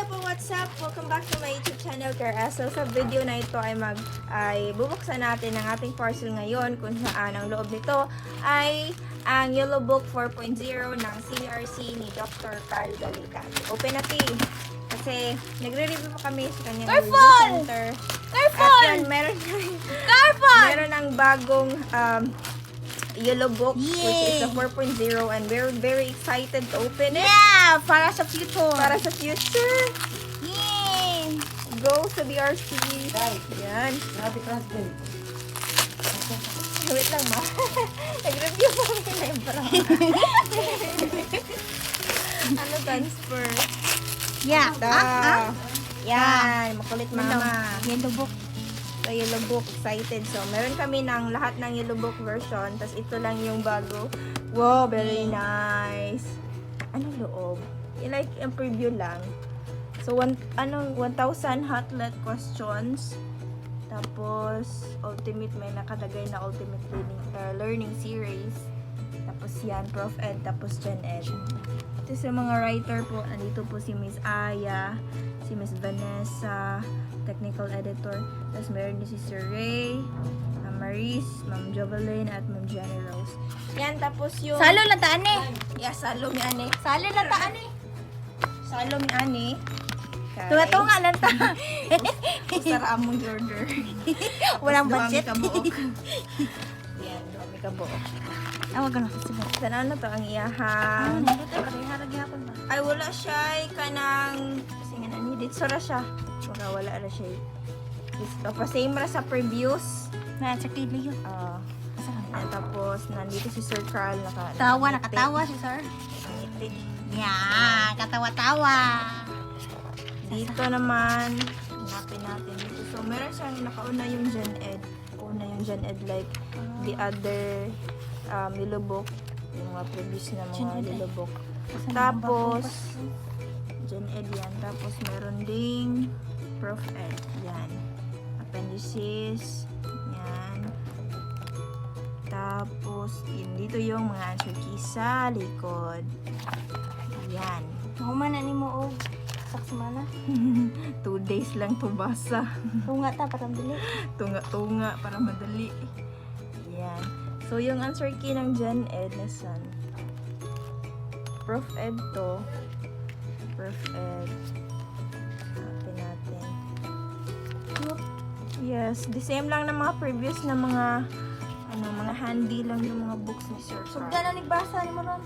Hello po, what's up? Welcome back to my YouTube channel, Karaso. Sa video na ito ay bubuksan natin ang ating parcel ngayon kung saan ang loob nito ay ang Yellow Book 4.0 ng CRC ni Dr. Carl Galica. Open natin. Kasi nagre-review pa kami sa kanyang review center. At yan, meron ng bagong Yellow Book, which is the 4.0, and we're very excited to open it. Yeah! Para sa future. Para sa future. Yay! Go sa BRC. Yan. Wait lang ma. Nag-review pa kami na yung parang. Ano transfer? Yeah. Yan. Makulit mama. Yellow book. So, Yellow Book, excited. So, meron kami ng lahat ng Yellow Book version. Tapos, ito lang yung bago. Wow, very nice. Ano loob? Like, yung preview lang. So, 1,000 hotlet questions. Tapos, ultimate, may nakadagay na ultimate learning series. Tapos, yan, Prof Ed. Tapos, Gen Ed. Ito sa mga writer po. Andito po si Miss Aya, si Miss Vanessa, technical editor. Tapos meron din si Sir Ray, Ma'am Maris, Ma'am Jovelyn, at Ma'am Jenny Rose. Yan, tapos yung... Salo lang taan eh. Yeah, salo mi ani. Salo lang taan eh. Salo mi ani. Tunga-tunga lang ta. Usara among order. Walang budget. Duwami ka buok. Yan, duwami ka buok. Awag ka na kasi ba? Sana na to ang iyahang... Dito, pariharag yapon ba? Ay, wala siya. Kanang... Kasi nga nanidit. Sora siya. Baka wala na siya. Pasame ra sa previews. Na, sa kilo yun. Tapos, nandito si Sir Carl. Nakatawa si sir. Ngiti. Yeah, katawa-tawa. Dito naman, hanapin natin dito. So, meron siyang nakauna yung Gen Ed. Una yung Gen Ed like the other Yellow Book. Yung mga previous na mga Yellow Book. Tapos, Gen Ed yan. Tapos, meron ding Prof Ed. Yan. Appendices. Yan. Tapos, yun, dito yung mga answer keys sa likod. Yan. Human na ni mo og saksimana. 2 days lang to basa. Tunga ta patang dili. Tunga-tunga para madali. Yan. So, yung answer key ng Gen Ed na san? Prof Ed to. Prof Ed. Hanapin natin. Yes, the same lang ng mga previous na mga mga handy lang yung mga books ni Sir Carl. Sugda na nagbasa ni mo ron.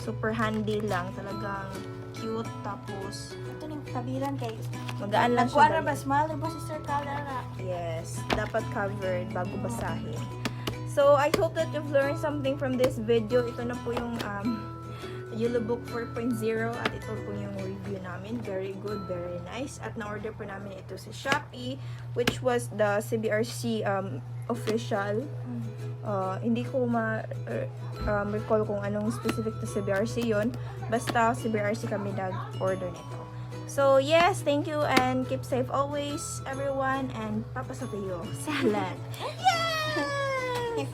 Super handy lang, talagang cute. Tapos Ito ning kabiran kay magaan lang nagkuan siya. ra ba smile ba si Sir Carl na? Yes, dapat covered bago basahin. So, I hope that you've learned something from this video. Ito na po yung Yellow Book 4.0 at ito po yung review namin. Very good, very nice. At na-order po namin ito sa Shopee, which was the CBRC official. Hindi ko recall kung anong specific to CBRC yon. Basta CBRC kami nag-order nito. So, yes, thank you and keep safe always, everyone. And papasok tayo. Salad! Yay!